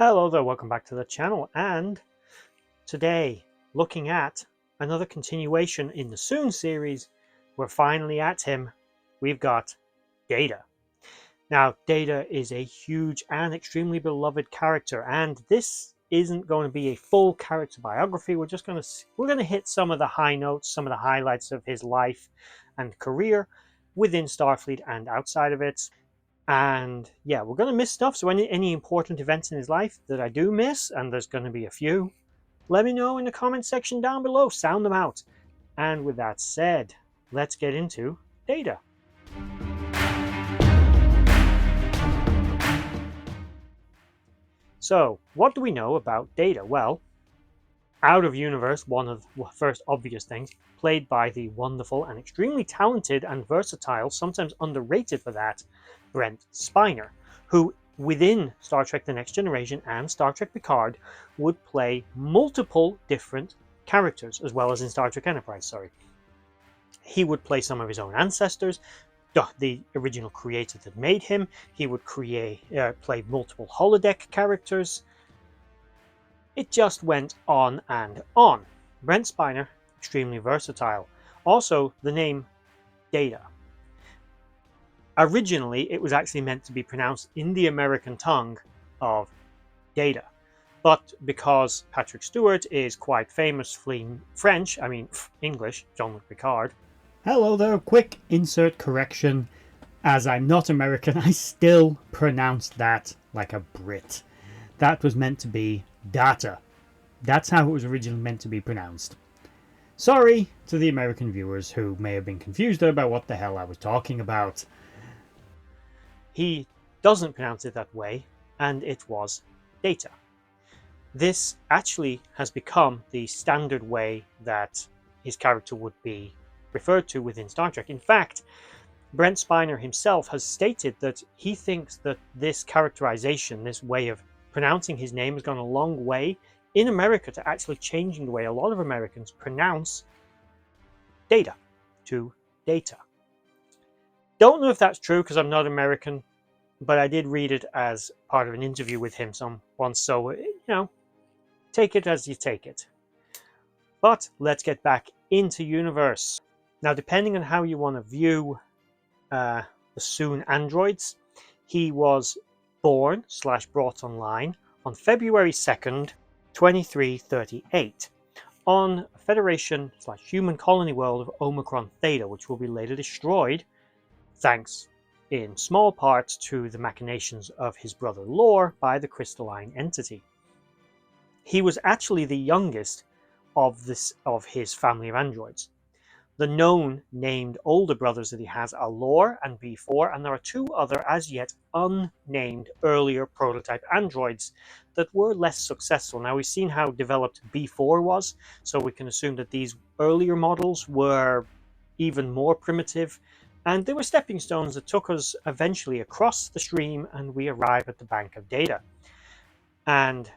Hello there, welcome back to the channel, and today looking at another continuation in the Soon series. We're finally at him. We've got Data. Now Data is a huge and extremely beloved character, and this isn't going to be a full character biography. We're going to hit some of the high notes, some of the highlights of his life and career within Starfleet and outside of it. And yeah, we're going to miss stuff. So any important events in his life that I do miss, and there's going to be a few, let me know in the comment section down below. Sound them out. And with that said, let's get into Data. So what do we know about Data? Well, out of universe, one of the first obvious things, played by the wonderful and extremely talented and versatile, sometimes underrated for that, Brent Spiner, who within Star Trek The Next Generation and Star Trek Picard would play multiple different characters, as well as in Star Trek Enterprise, sorry. He would play some of his own ancestors, the original creator that made him. He would play multiple holodeck characters. It just went on and on. Brent Spiner, extremely versatile. Also, the name Data. Originally, it was actually meant to be pronounced in the American tongue of Data. But because Patrick Stewart is quite famously English, Jean-Luc Picard. Hello there, quick insert correction. As I'm not American, I still pronounce that like a Brit. That was meant to be Data. That's how it was originally meant to be pronounced. Sorry to the American viewers who may have been confused about what the hell I was talking about. He doesn't pronounce it that way, and it was Data. This actually has become the standard way that his character would be referred to within Star Trek. In fact, Brent Spiner himself has stated that he thinks that this characterization, this way of pronouncing his name, has gone a long way in America to actually changing the way a lot of Americans pronounce Data to Data. Don't know if that's true because I'm not American, but I did read it as part of an interview with him once, so, take it as you take it. But let's get back into universe. Now, depending on how you want to view the Soon androids, he was born/brought online on February 2nd, 2338 on Federation/human colony world of Omicron Theta, which will be later destroyed, thanks in small part to the machinations of his brother Lore by the crystalline entity. He was actually the youngest of his family of androids. The known named older brothers that he has are Lore and B4, and there are two other as yet unnamed earlier prototype androids that were less successful. Now, we've seen how developed B4 was, so we can assume that these earlier models were even more primitive, and they were stepping stones that took us eventually across the stream, and we arrive at the bank of Data. And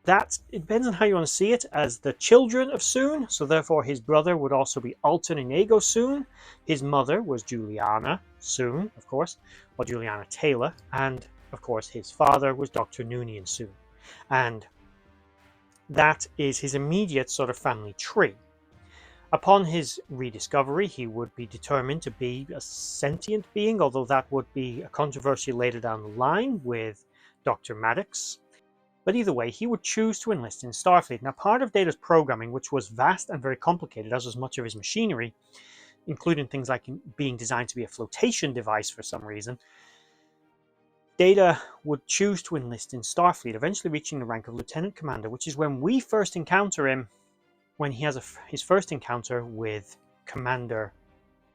that, it depends on how you want to see it, as the children of Soon, so therefore his brother would also be Alton Inigo Soon. His mother was Juliana Soon, of course, or Juliana Taylor, and of course his father was Dr. Noonien Soon. And that is his immediate sort of family tree. Upon his rediscovery, he would be determined to be a sentient being, although that would be a controversy later down the line with Dr. Maddox. But either way, he would choose to enlist in Starfleet. Now, part of Data's programming, which was vast and very complicated, as was much of his machinery, including things like being designed to be a flotation device for some reason, Data would choose to enlist in Starfleet, eventually reaching the rank of Lieutenant Commander, which is when we first encounter him, when he has his first encounter with Commander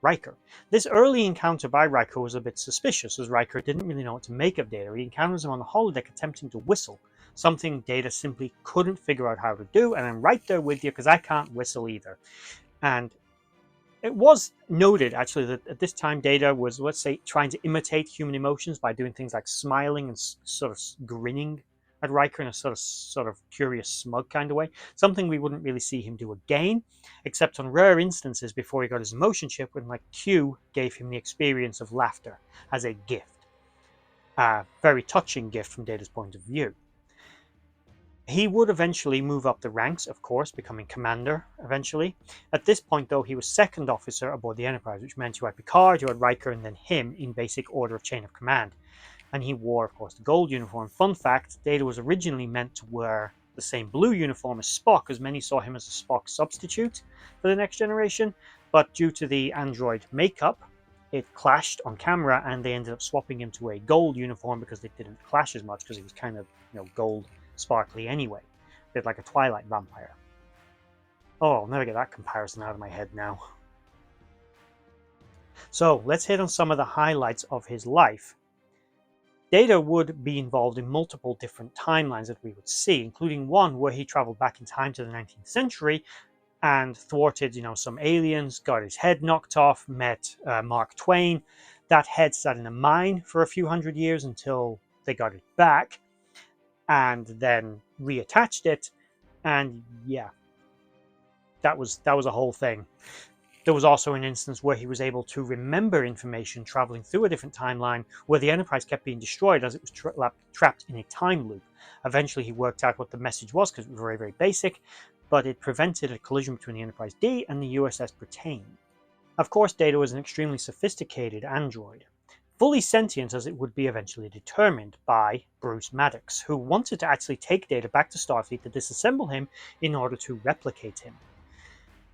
Riker. This early encounter by Riker was a bit suspicious, as Riker didn't really know what to make of Data. He encounters him on the holodeck attempting to whistle, something Data simply couldn't figure out how to do, and I'm right there with you because I can't whistle either. And it was noted, actually, that at this time Data was, let's say, trying to imitate human emotions by doing things like smiling and sort of grinning at Riker in a sort of curious, smug kind of way. Something we wouldn't really see him do again, except on rare instances before he got his emotion chip, when like Q gave him the experience of laughter as a gift. A very touching gift from Data's point of view. He would eventually move up the ranks, of course, becoming commander eventually. At this point, though, he was second officer aboard the Enterprise, which meant you had Picard, you had Riker, and then him in basic order of chain of command. And he wore, of course, the gold uniform. Fun fact, Data was originally meant to wear the same blue uniform as Spock, as many saw him as a Spock substitute for the Next Generation, but due to the android makeup, it clashed on camera, and they ended up swapping him to a gold uniform because they didn't clash as much because he was kind of, gold sparkly anyway, a bit like a Twilight vampire. Oh, I'll never get that comparison out of my head now. So let's hit on some of the highlights of his life. Data would be involved in multiple different timelines that we would see, including one where he traveled back in time to the 19th century and thwarted, some aliens, got his head knocked off, met Mark Twain. That head sat in a mine for a few hundred years until they got it back, and then reattached it, and yeah, that was a whole thing. There was also an instance where he was able to remember information traveling through a different timeline where the Enterprise kept being destroyed as it was trapped in a time loop. Eventually he worked out what the message was because it was very, very basic, but it prevented a collision between the Enterprise D and the USS Britannia. Of course, Data was an extremely sophisticated android, fully sentient as it would be eventually determined by Bruce Maddox, who wanted to actually take Data back to Starfleet to disassemble him in order to replicate him.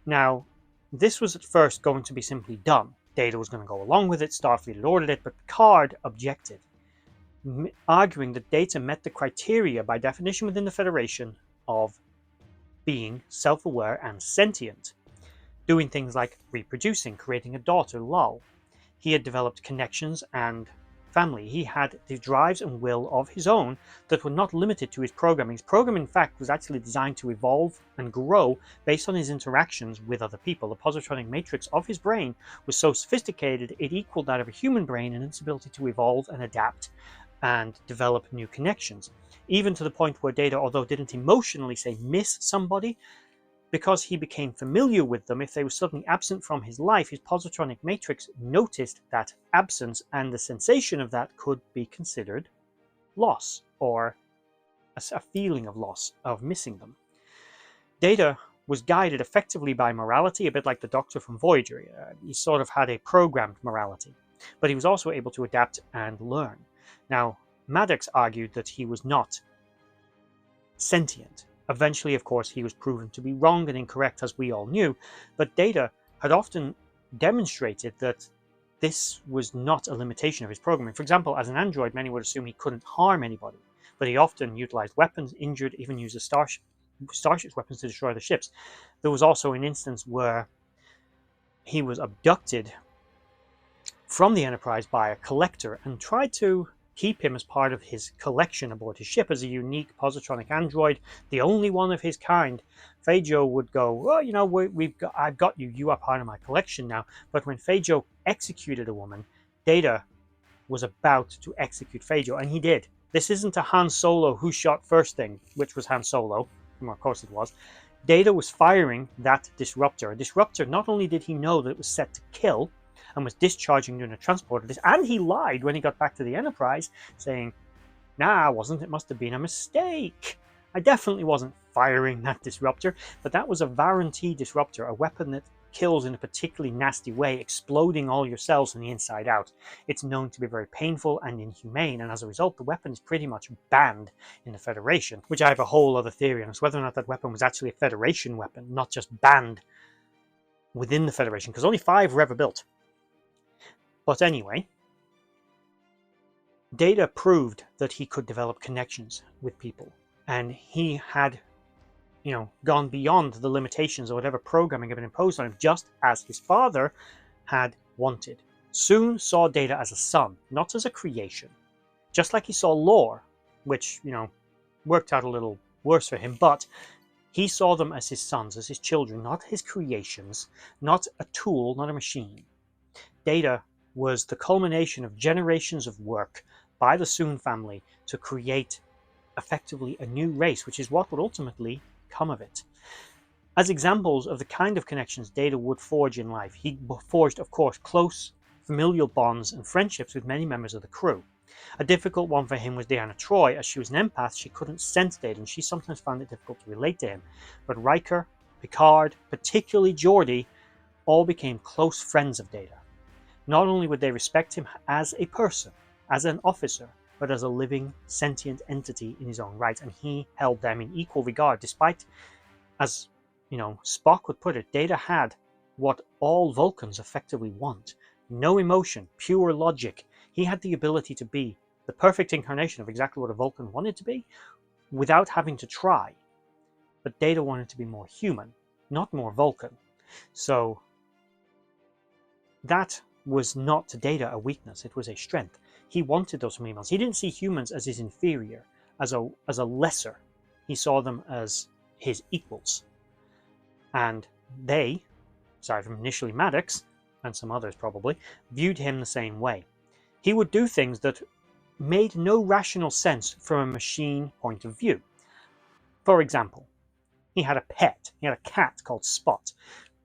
Now, this was at first going to be simply done. Data was going to go along with it, Starfleet had ordered it, but Picard objected, arguing that Data met the criteria by definition within the Federation of being self-aware and sentient, doing things like reproducing, creating a daughter, Lal. He had developed connections and family. He had the drives and will of his own that were not limited to his programming. His program, in fact, was actually designed to evolve and grow based on his interactions with other people. The positronic matrix of his brain was so sophisticated it equaled that of a human brain in its ability to evolve and adapt and develop new connections, even to the point where Data, although didn't emotionally say miss somebody, because he became familiar with them, if they were suddenly absent from his life, his positronic matrix noticed that absence, and the sensation of that could be considered loss, or a feeling of loss, of missing them. Data was guided effectively by morality, a bit like the Doctor from Voyager. He sort of had a programmed morality, but he was also able to adapt and learn. Now, Maddox argued that he was not sentient. Eventually, of course, he was proven to be wrong and incorrect, as we all knew, but Data had often demonstrated that this was not a limitation of his programming. For example, as an android, many would assume he couldn't harm anybody, but he often utilized weapons, injured, even used Starship's weapons to destroy the ships. There was also an instance where he was abducted from the Enterprise by a collector and tried to keep him as part of his collection aboard his ship as a unique positronic android, the only one of his kind. Feijo would go, well, I've got you. You are part of my collection now. But when Feijo executed a woman, Data was about to execute Feijo, and he did. This isn't a Han Solo who shot first thing, which was Han Solo. Well, of course it was. Data was firing that disruptor. A disruptor, not only did he know that it was set to kill, and was discharging during a transport of this, and he lied when he got back to the Enterprise, saying, nah, I wasn't, it must have been a mistake. I definitely wasn't firing that disruptor, but that was a Varan T disruptor, a weapon that kills in a particularly nasty way, exploding all your cells from the inside out. It's known to be very painful and inhumane, and as a result, the weapon is pretty much banned in the Federation, which I have a whole other theory on, as whether or not that weapon was actually a Federation weapon, not just banned within the Federation, because only 5 were ever built. But anyway, Data proved that he could develop connections with people, and he had, gone beyond the limitations of whatever programming had been imposed on him, just as his father had wanted. Soon saw Data as a son, not as a creation. Just like he saw Lore, which, worked out a little worse for him, but he saw them as his sons, as his children, not his creations, not a tool, not a machine. Data was the culmination of generations of work by the Soong family to create effectively a new race, which is what would ultimately come of it. As examples of the kind of connections Data would forge in life, he forged, of course, close familial bonds and friendships with many members of the crew. A difficult one for him was Deanna Troi. As she was an empath, she couldn't sense Data, and she sometimes found it difficult to relate to him. But Riker, Picard, particularly Geordi, all became close friends of Data. Not only would they respect him as a person, as an officer, but as a living, sentient entity in his own right, and he held them in equal regard, despite, as Spock would put it, Data had what all Vulcans effectively want. No emotion, pure logic. He had the ability to be the perfect incarnation of exactly what a Vulcan wanted to be, without having to try. But Data wanted to be more human, not more Vulcan. So that was not to Data a weakness, it was a strength. He wanted those females. He didn't see humans as his inferior, as a lesser. He saw them as his equals. And they, aside from initially Maddox, and some others probably, viewed him the same way. He would do things that made no rational sense from a machine point of view. For example, he had a pet. He had a cat called Spot.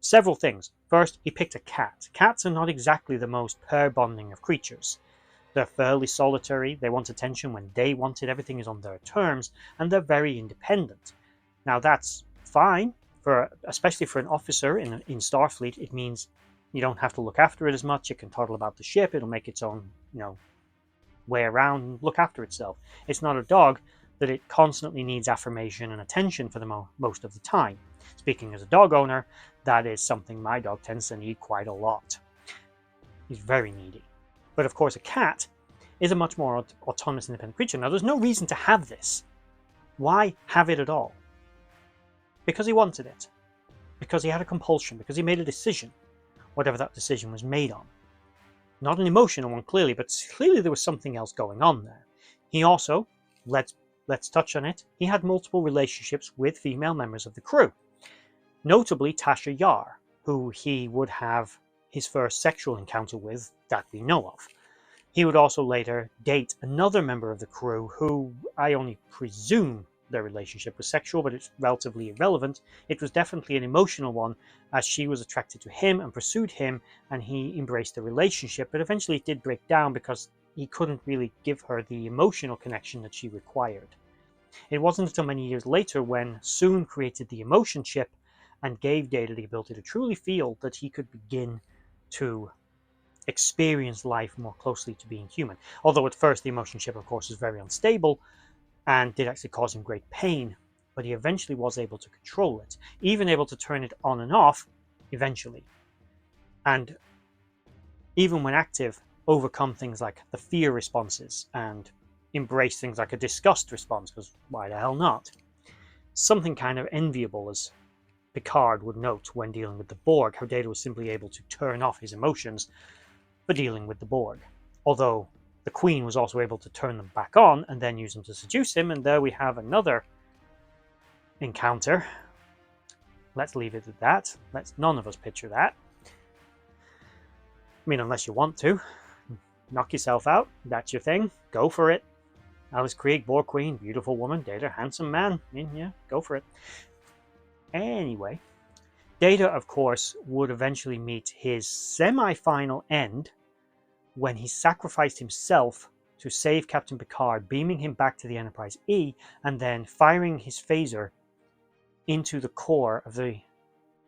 Several things. First, he picked a cat. Cats are not exactly the most pair-bonding of creatures. They're fairly solitary, they want attention when they want it, everything is on their terms, and they're very independent. Now that's fine, especially for an officer in Starfleet. It means you don't have to look after it as much, it can toddle about the ship, it'll make its own way around and look after itself. It's not a dog that it constantly needs affirmation and attention for the most of the time. Speaking as a dog owner, that is something my dog tends to need quite a lot. He's very needy. But of course, a cat is a much more autonomous, independent creature. Now, there's no reason to have this. Why have it at all? Because he wanted it. Because he had a compulsion. Because he made a decision, whatever that decision was made on. Not an emotional one, clearly, but clearly there was something else going on there. He also, let's touch on it, he had multiple relationships with female members of the crew. Notably Tasha Yar, who he would have his first sexual encounter with that we know of. He would also later date another member of the crew who I only presume their relationship was sexual, but it's relatively irrelevant. It was definitely an emotional one, as she was attracted to him and pursued him, and he embraced the relationship, but eventually it did break down because he couldn't really give her the emotional connection that she required. It wasn't until many years later when Soon created the emotion chip and gave Data the ability to truly feel that he could begin to experience life more closely to being human. Although at first the emotion chip, of course, was very unstable and did actually cause him great pain, but he eventually was able to control it, even able to turn it on and off eventually. And even when active, overcome things like the fear responses and embrace things like a disgust response, because why the hell not? Something kind of enviable, as Picard would note when dealing with the Borg, how Data was simply able to turn off his emotions for dealing with the Borg. Although the Queen was also able to turn them back on and then use them to seduce him, and there we have another encounter. Let's leave it at that. Let's none of us picture that. I mean, unless you want to. Knock yourself out, that's your thing, go for it. Alice Krieg, Borg Queen, beautiful woman, Data, handsome man, yeah, go for it. Anyway, Data, of course, would eventually meet his semi-final end when he sacrificed himself to save Captain Picard, beaming him back to the Enterprise E, and then firing his phaser into the core of the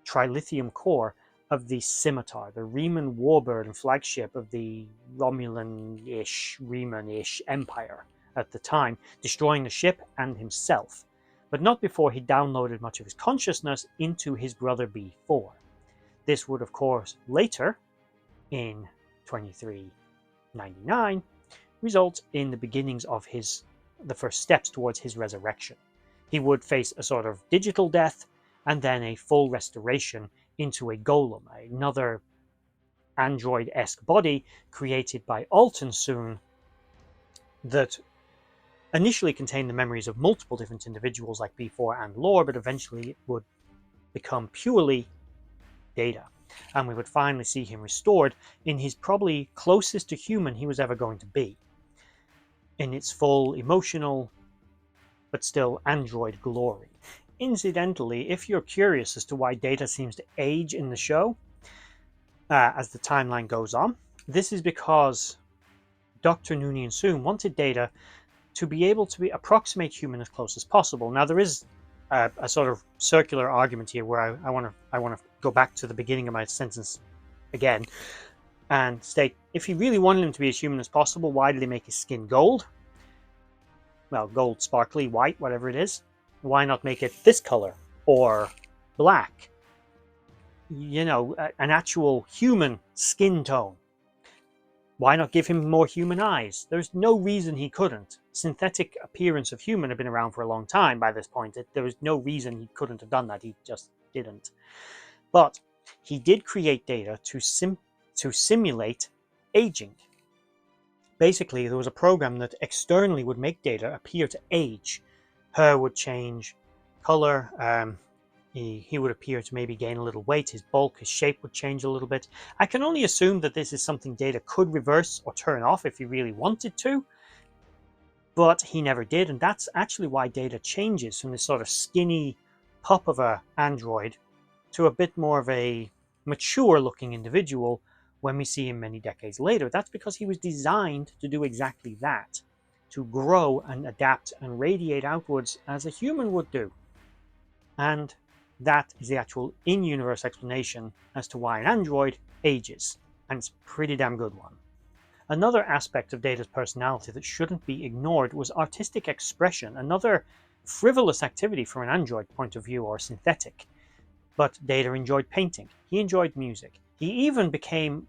trilithium core of the Scimitar, the Riemann warbird and flagship of the Romulan-ish, Riemann-ish Empire at the time, destroying the ship and himself, but not before he downloaded much of his consciousness into his brother B4. This would, of course, later, in 2399, result in the beginnings of the first steps towards his resurrection. He would face a sort of digital death and then a full restoration into a golem, another android-esque body created by Alton Soon that initially contained the memories of multiple different individuals like B4 and Lore, but eventually it would become purely Data. And we would finally see him restored in his probably closest to human he was ever going to be, in its full emotional but still android glory. Incidentally, if you're curious as to why Data seems to age in the show as the timeline goes on, this is because Dr. Noonien Soon wanted Data to be able to approximate human as close as possible. Now, there is a sort of circular argument here where I want to go back to the beginning of my sentence again and state, if he really wanted him to be as human as possible, why did he make his skin gold? Well, gold, sparkly, white, whatever it is. Why not make it this color or black? You know, an actual human skin tone. Why not give him more human eyes? There's no reason he couldn't. Synthetic appearance of human had been around for a long time by this point. There was no reason he couldn't have done that. He just didn't. But he did create Data to simulate aging. Basically, there was a program that externally would make Data appear to age. Hair would change color. He would appear to maybe gain a little weight. His bulk, his shape would change a little bit. I can only assume that this is something Data could reverse or turn off if he really wanted to, but he never did, and that's actually why Data changes from this sort of skinny pup of a android to a bit more of a mature-looking individual when we see him many decades later. That's because he was designed to do exactly that, to grow and adapt and radiate outwards as a human would do. And that is the actual in-universe explanation as to why an android ages, and it's a pretty damn good one. Another aspect of Data's personality that shouldn't be ignored was artistic expression, another frivolous activity from an android point of view or synthetic. But Data enjoyed painting, he enjoyed music, he even became,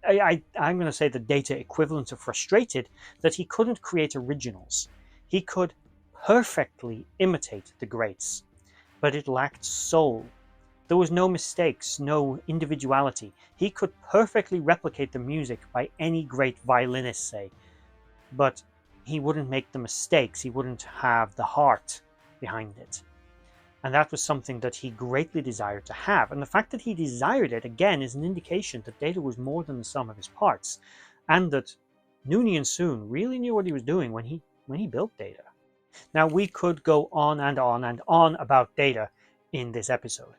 I'm going to say the Data equivalent of frustrated, that he couldn't create originals. He could perfectly imitate the greats, but it lacked soul. There was no mistakes, no individuality. He could perfectly replicate the music by any great violinist, say, but he wouldn't make the mistakes. He wouldn't have the heart behind it. And that was something that he greatly desired to have. And the fact that he desired it, again, is an indication that Data was more than the sum of his parts, and that Noonien Soon really knew what he was doing when he built Data. Now, we could go on and on and on about Data in this episode,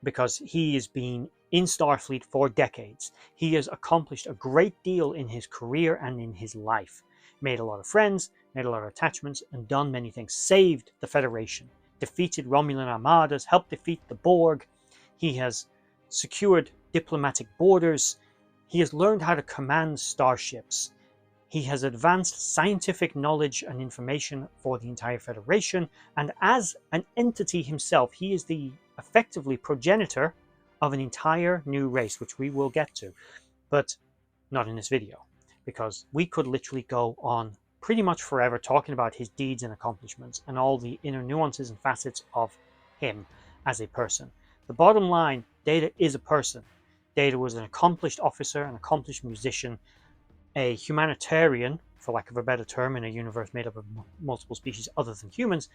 because he has been in Starfleet for decades. He has accomplished a great deal in his career and in his life. Made a lot of friends, made a lot of attachments, and done many things. Saved the Federation, defeated Romulan armadas, helped defeat the Borg. He has secured diplomatic borders. He has learned how to command starships. He has advanced scientific knowledge and information for the entire Federation, and as an entity himself, he is the effectively progenitor of an entire new race, which we will get to, but not in this video, because we could literally go on pretty much forever talking about his deeds and accomplishments and all the inner nuances and facets of him as a person. The bottom line, Data is a person. Data was an accomplished officer, an accomplished musician, a humanitarian, for lack of a better term, in a universe made up of multiple species other than humans,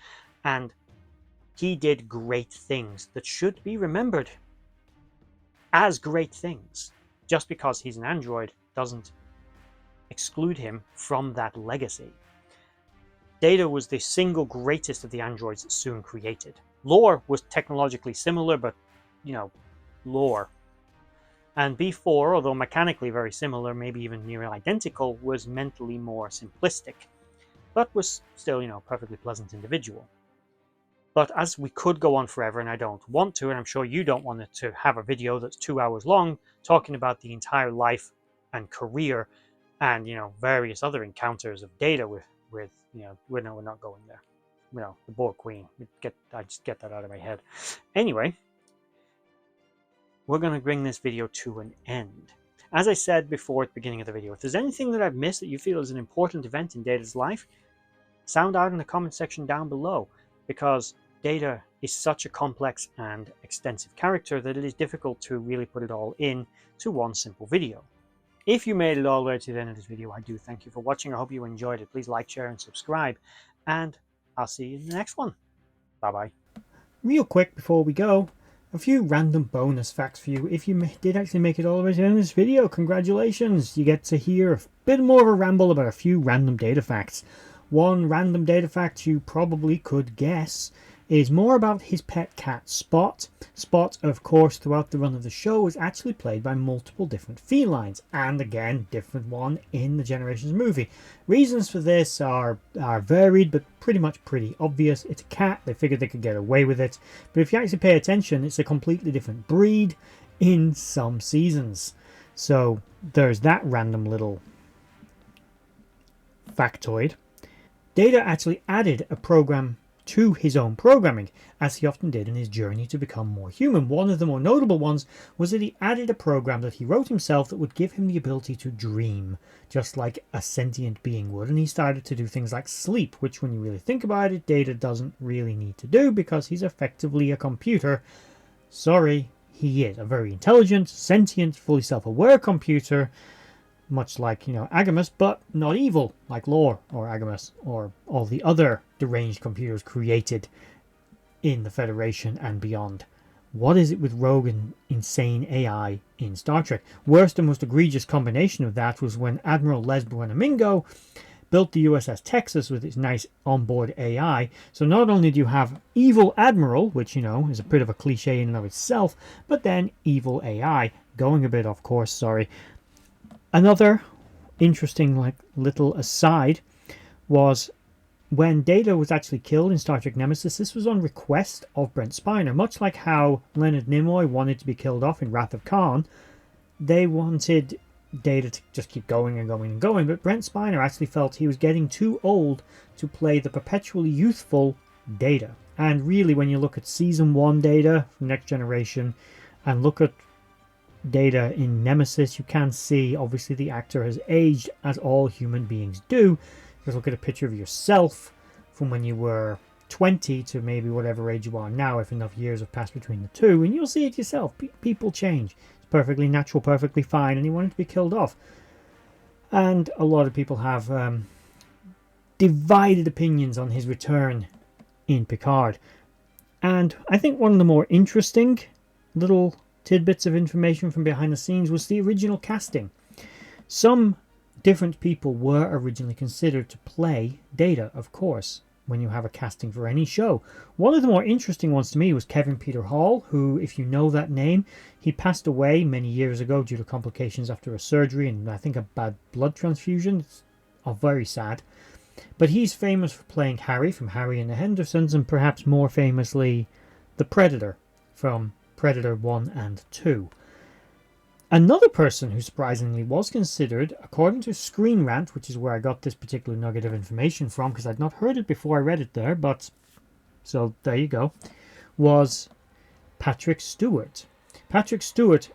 and he did great things that should be remembered as great things. Just because he's an android doesn't exclude him from that legacy. Data was the single greatest of the androids Soon created. Lore was technologically similar, but, lore. And B4, although mechanically very similar, maybe even nearly identical, was mentally more simplistic, but was still, perfectly pleasant individual. But as we could go on forever, and I don't want to, and I'm sure you don't want it to have a video that's 2 hours long, talking about the entire life and career and, various other encounters of Data with we're not going there. The Borg Queen. I just get that out of my head. Anyway, we're going to bring this video to an end. As I said before at the beginning of the video, if there's anything that I've missed that you feel is an important event in Data's life, sound out in the comment section down below, because Data is such a complex and extensive character that it is difficult to really put it all in to one simple video. If you made it all the way to the end of this video, I do thank you for watching. I hope you enjoyed it. Please like, share, and subscribe, and I'll see you in the next one. Bye-bye. Real quick before we go, a few random bonus facts for you. If you did actually make it all the way to the end of this video, congratulations! You get to hear a bit more of a ramble about a few random Data facts. One random Data fact you probably could guess is more about his pet cat Spot. Spot, of course, throughout the run of the show was actually played by multiple different felines, and again, different one in the Generations movie. Reasons for this are varied, but pretty obvious. It's a cat, they figured they could get away with it, but if you actually pay attention, it's a completely different breed in some seasons. So there's that random little factoid. Data actually added a program to his own programming, as he often did in his journey to become more human. One of the more notable ones was that he added a program that he wrote himself that would give him the ability to dream, just like a sentient being would. And he started to do things like sleep, which when you really think about it, Data doesn't really need to do because he's effectively a computer. Sorry, he is a very intelligent, sentient, fully self-aware computer, much like, Agamus, but not evil, like Lore or Agamus or all the other deranged computers created in the Federation and beyond. What is it with rogue and insane AI in Star Trek? Worst and most egregious combination of that was when Admiral Les Buenamingo built the USS Texas with its nice onboard AI. So not only do you have evil Admiral, which, is a bit of a cliche in and of itself, but then evil AI. Going a bit off course, sorry. Another interesting little aside was when Data was actually killed in Star Trek Nemesis. This was on request of Brent Spiner, much like how Leonard Nimoy wanted to be killed off in Wrath of Khan. They wanted Data to just keep going and going and going, but Brent Spiner actually felt he was getting too old to play the perpetually youthful Data. And really, when you look at Season 1 Data from Next Generation and look at Data in Nemesis, you can see obviously the actor has aged, as all human beings do. Just look at a picture of yourself from when you were 20 to maybe whatever age you are now, if enough years have passed between the two, and you'll see it yourself. People change. It's perfectly natural, perfectly fine, and he wanted to be killed off. And a lot of people have divided opinions on his return in Picard. And I think one of the more interesting little tidbits of information from behind the scenes was the original casting. Some different people were originally considered to play Data, of course, when you have a casting for any show. One of the more interesting ones to me was Kevin Peter Hall, who, if you know that name, he passed away many years ago due to complications after a surgery and I think a bad blood transfusion. It's very sad. But he's famous for playing Harry from Harry and the Hendersons, and perhaps more famously the Predator from Predator 1 and 2. Another person who surprisingly was considered, according to Screen Rant, which is where I got this particular nugget of information from, because I'd not heard it before I read it there, but so there you go, was Patrick Stewart. Patrick Stewart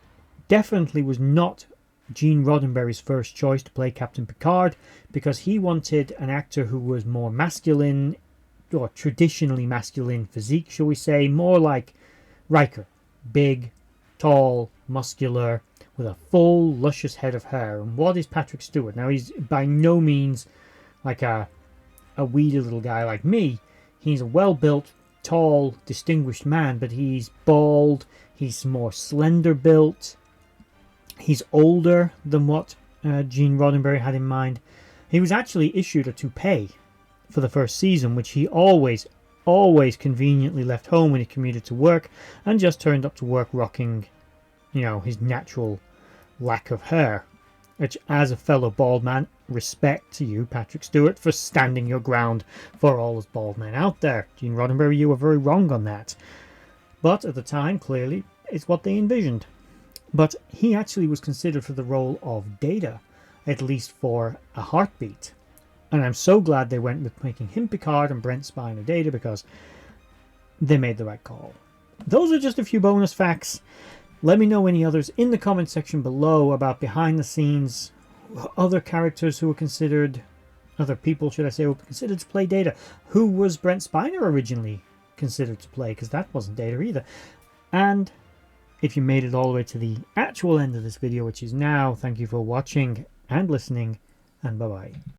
definitely was not Gene Roddenberry's first choice to play Captain Picard, because he wanted an actor who was more masculine, or traditionally masculine physique, shall we say, more like Riker. Big, tall, muscular, with a full, luscious head of hair. And what is Patrick Stewart? Now, he's by no means like a weedy little guy like me. He's a well-built, tall, distinguished man, but he's bald, he's more slender built, he's older than what Gene Roddenberry had in mind. He was actually issued a toupee for the first season, which he always conveniently left home when he commuted to work, and just turned up to work rocking, his natural lack of hair. Which, as a fellow bald man, respect to you, Patrick Stewart, for standing your ground for all those bald men out there. Gene Roddenberry, you were very wrong on that. But at the time, clearly, it's what they envisioned. But he actually was considered for the role of Data, at least for a heartbeat. And I'm so glad they went with making him Picard and Brent Spiner Data, because they made the right call. Those are just a few bonus facts. Let me know any others in the comment section below about behind the scenes, other characters who were considered, other people should I say, who were considered to play Data. Who was Brent Spiner originally considered to play? Because that wasn't Data either. And if you made it all the way to the actual end of this video, which is now, thank you for watching and listening, and bye bye.